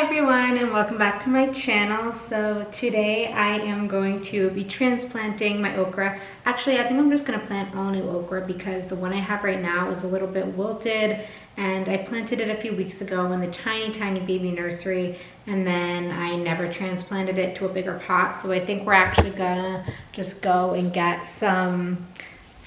everyone, and welcome back to my channel. So today I am going to be transplanting my okra. Actually, I think I'm just going to plant all new okra because the one I have right now is a little bit wilted, and I planted it a few weeks ago in the tiny baby nursery, and then I never transplanted it to a bigger pot. So I think we're actually gonna just go and get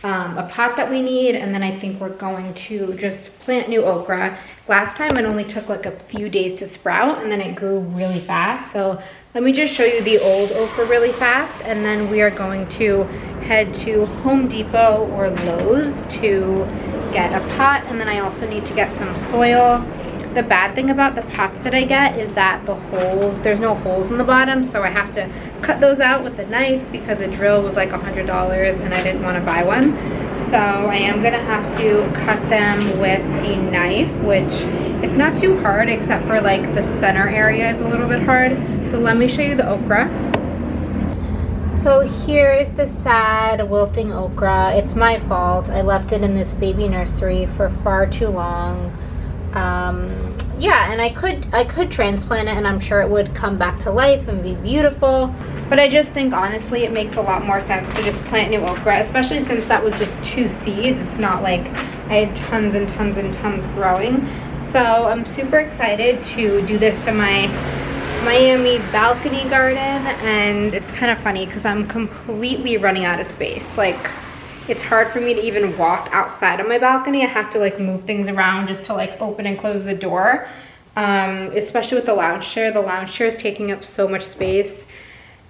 a pot that we need, and then I think we're going to just plant new okra. Last time it only took like a few days to sprout, and then it grew really fast. So let me just show you the old okra really fast, and then we are going to head to Home Depot or Lowe's to get a pot, and then I also need to get some soil. The bad thing about the pots that I get is that there's no holes in the bottom, so I have to cut those out with a knife because a drill was like $100 and I didn't want to buy one. So I am gonna have to cut them with a knife, which it's not too hard except for like the center area is a little bit hard. So let me show you the okra. So here is the sad wilting okra. It's my fault. I left it in this baby nursery for far too long. Yeah, and I could transplant it and I'm sure it would come back to life and be beautiful, but I just think honestly it makes a lot more sense to just plant new okra, especially since that was just 2 seeds. It's not like I had tons and tons and tons growing. So I'm super excited to do this to my Miami balcony garden, and it's kind of funny because I'm completely running out of space. Like, it's hard for me to even walk outside of my balcony. I have to like move things around just to like open and close the door, especially with the lounge chair. The lounge chair is taking up so much space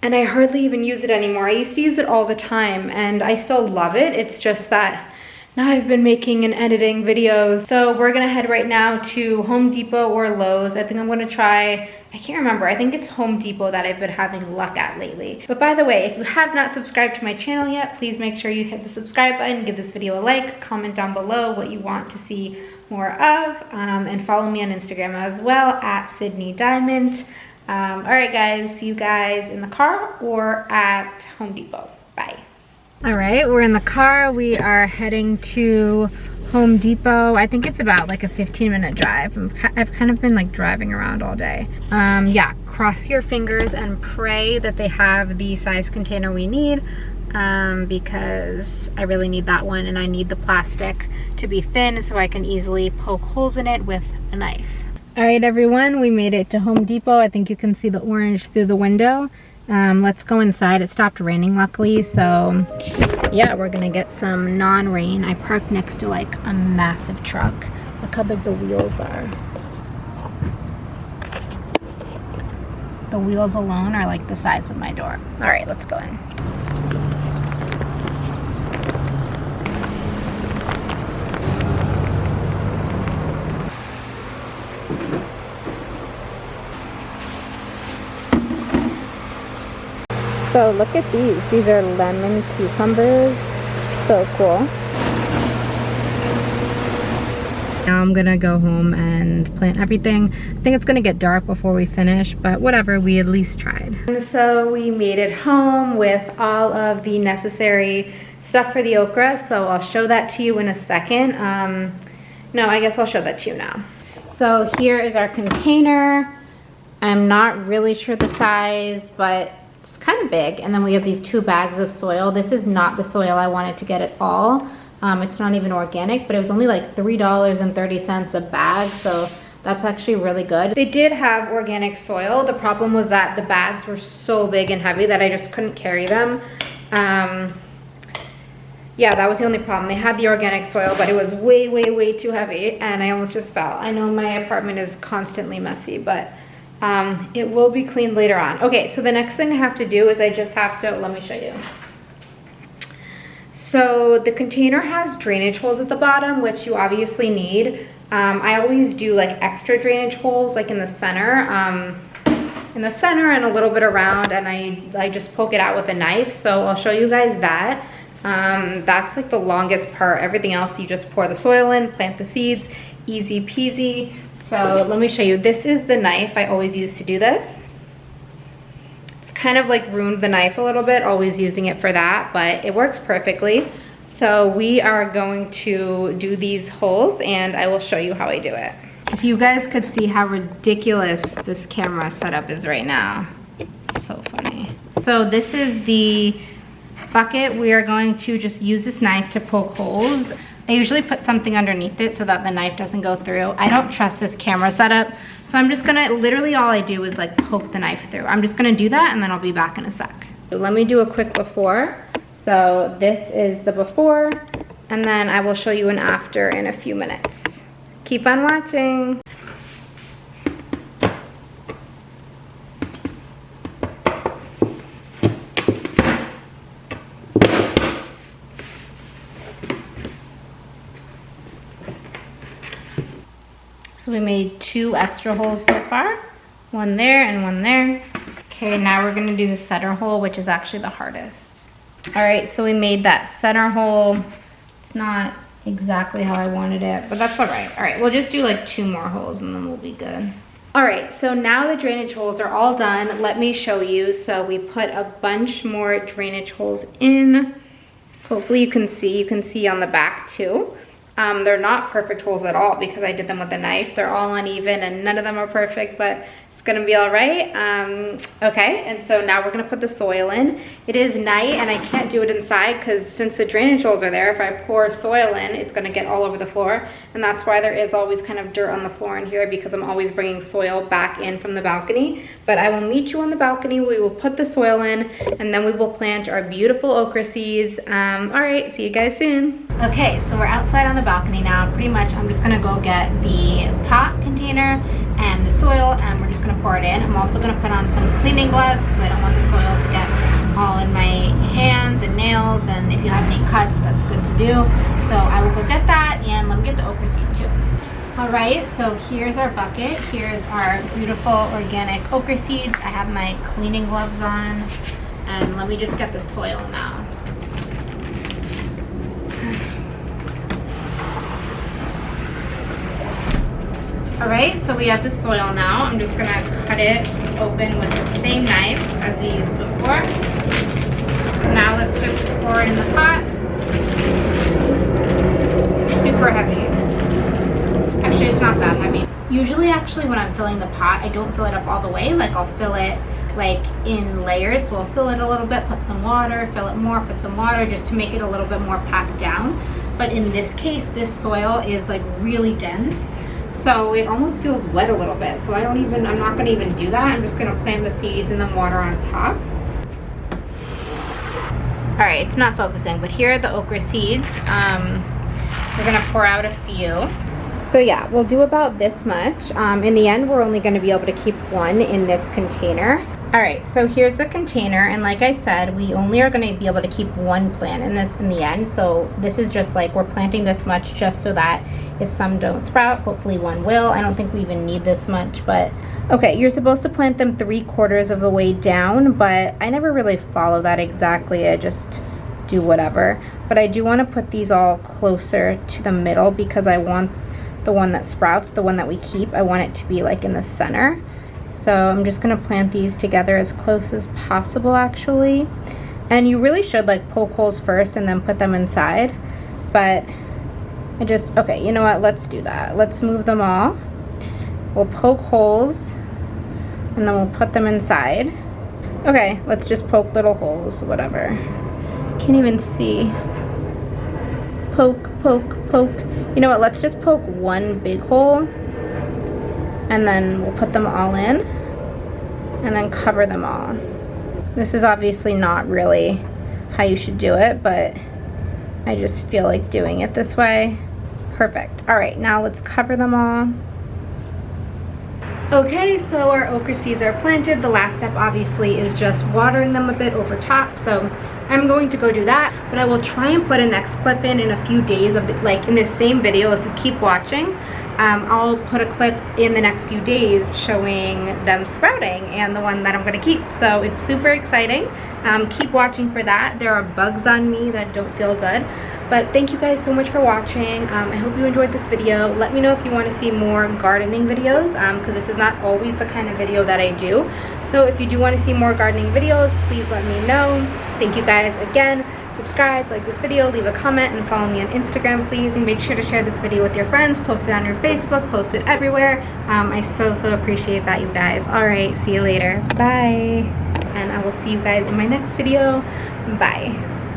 and I hardly even use it anymore. I used to use it all the time and I still love it. It's just that now I've been making and editing videos. So we're gonna head right now to Home Depot or Lowe's. I think I'm gonna try, I can't remember, I think it's Home Depot that I've been having luck at lately. But by the way, if you have not subscribed to my channel yet, please make sure you hit the subscribe button, give this video a like, comment down below what you want to see more of, and follow me on Instagram as well, at Sydney Diamond. All right guys, see you guys in the car or at Home Depot. Bye. All right, we're in the car. We are heading to Home Depot. I think it's about like a 15-minute drive. I've kind of been like driving around all day. Yeah, cross your fingers and pray that they have the size container we need, because I really need that one, and I need the plastic to be thin so I can easily poke holes in it with a knife. All right, everyone, we made it to Home Depot. I think you can see the orange through the window. Let's go inside. It stopped raining luckily, so yeah, we're gonna get some non-rain. I parked next to like a massive truck. Look how big the wheels are. The wheels alone are like the size of my door. All right, let's go in. So look at these. These are lemon cucumbers. So cool. Now I'm gonna go home and plant everything. I think it's gonna get dark before we finish, but whatever, we at least tried. And so we made it home with all of the necessary stuff for the okra, so I'll show that to you in a second. No, I guess I'll show that to you now. So here is our container. I'm not really sure the size, but it's kind of big. And then we have these 2 bags of soil. This is not the soil I wanted to get at all. It's not even organic, but it was only like $3.30 a bag, so that's actually really good. They did have organic soil. The problem was that the bags were so big and heavy that I just couldn't carry them. Yeah, that was the only problem. They had the organic soil, but it was way too heavy, and I almost just fell. I know my apartment is constantly messy, but it will be cleaned later on. Okay, so the next thing I have to do is I just have to, let me show you. So the container has drainage holes at the bottom, which you obviously need. I always do like extra drainage holes like in the center and a little bit around, and I just poke it out with a knife. So I'll show you guys that. That's like the longest part. Everything else you just pour the soil in, plant the seeds, easy peasy. So let me show you. This is the knife I always use to do this. It's kind of like ruined the knife a little bit, always using it for that, but it works perfectly. So we are going to do these holes and I will show you how I do it. If you guys could see how ridiculous this camera setup is right now. So funny. So this is the bucket. We are going to just use this knife to poke holes. I usually put something underneath it so that the knife doesn't go through. I don't trust this camera setup, so I'm just gonna, literally all I do is like poke the knife through. I'm just gonna do that and then I'll be back in a sec. Let me do a quick before. So this is the before, and then I will show you an after in a few minutes. Keep on watching. So we made 2 extra holes so far. One there and one there. Okay, now we're gonna do the center hole, which is actually the hardest. All right, so we made that center hole. It's not exactly how I wanted it, but that's all right. All right, we'll just do like 2 more holes and then we'll be good. All right, so now the drainage holes are all done. Let me show you. So we put a bunch more drainage holes in. Hopefully you can see on the back too. They're not perfect holes at all because I did them with a knife. They're all uneven and none of them are perfect, but it's gonna be all right. Okay, and so now we're gonna put the soil in. It is night and I can't do it inside because since the drainage holes are there, if I pour soil in, it's gonna get all over the floor. And that's why there is always kind of dirt on the floor in here, because I'm always bringing soil back in from the balcony. But I will meet you on the balcony. We will put the soil in and then we will plant our beautiful okra seeds. All right, see you guys soon. Okay, so we're outside on the balcony now. Pretty much I'm just gonna go get the pot container and the soil and we're just gonna pour it in. I'm also gonna put on some cleaning gloves because I don't want the soil to get all in my hands and nails, and if you have any cuts, that's good to do. So I will go get that, and let me get the okra seed too. All right, so here's our bucket. Here's our beautiful organic okra seeds. I have my cleaning gloves on, and let me just get the soil now. All right, so we have the soil now. I'm just gonna cut it open with the same knife as we used before. Now let's just pour it in the pot. Super heavy. Actually, it's not that heavy. Usually, actually, when I'm filling the pot, I don't fill it up all the way. Like, I'll fill it like in layers. So I'll fill it a little bit, put some water, fill it more, put some water, just to make it a little bit more packed down. But in this case, this soil is like really dense. So it almost feels wet a little bit. So I'm not gonna even do that. I'm just gonna plant the seeds and then water on top. All right, it's not focusing, but here are the okra seeds. We're gonna pour out a few. So yeah, we'll do about this much. In the end, we're only gonna be able to keep 1 in this container. All right, so here's the container, and like I said, we only are gonna be able to keep 1 plant in this in the end. So this is just like, we're planting this much just so that if some don't sprout, hopefully 1 will. I don't think we even need this much, but okay, you're supposed to plant them 3/4 of the way down, but I never really follow that exactly. I just do whatever. But I do wanna put these all closer to the middle because I want the one that sprouts, the one that we keep, I want it to be like in the center. So I'm just gonna plant these together as close as possible actually. And you really should like poke holes first and then put them inside. But okay, you know what, let's do that. Let's move them all. We'll poke holes and then we'll put them inside. Okay, let's just poke little holes, whatever. Can't even see. Poke, poke, poke. You know what, let's just poke 1 big hole and then we'll put them all in and then cover them all. This is obviously not really how you should do it, but I just feel like doing it this way. Perfect. All right, now let's cover them all. Okay, so our okra seeds are planted. The last step obviously is just watering them a bit over top. So I'm going to go do that, but I will try and put a next clip in a few days of like in this same video. If you keep watching, I'll put a clip in the next few days showing them sprouting and the one that I'm gonna keep. So it's super exciting. Keep watching for that. There are bugs on me that don't feel good. But thank you guys so much for watching. I hope you enjoyed this video. Let me know if you want to see more gardening videos, because this is not always the kind of video that I do. So if you do want to see more gardening videos, please let me know. Thank you guys again subscribe, like this video, leave a comment, and follow me on Instagram, please. And make sure to share this video with your friends, post it on your Facebook, post it everywhere. I so appreciate that, you guys. Alright, see you later. Bye. And I will see you guys in my next video. Bye.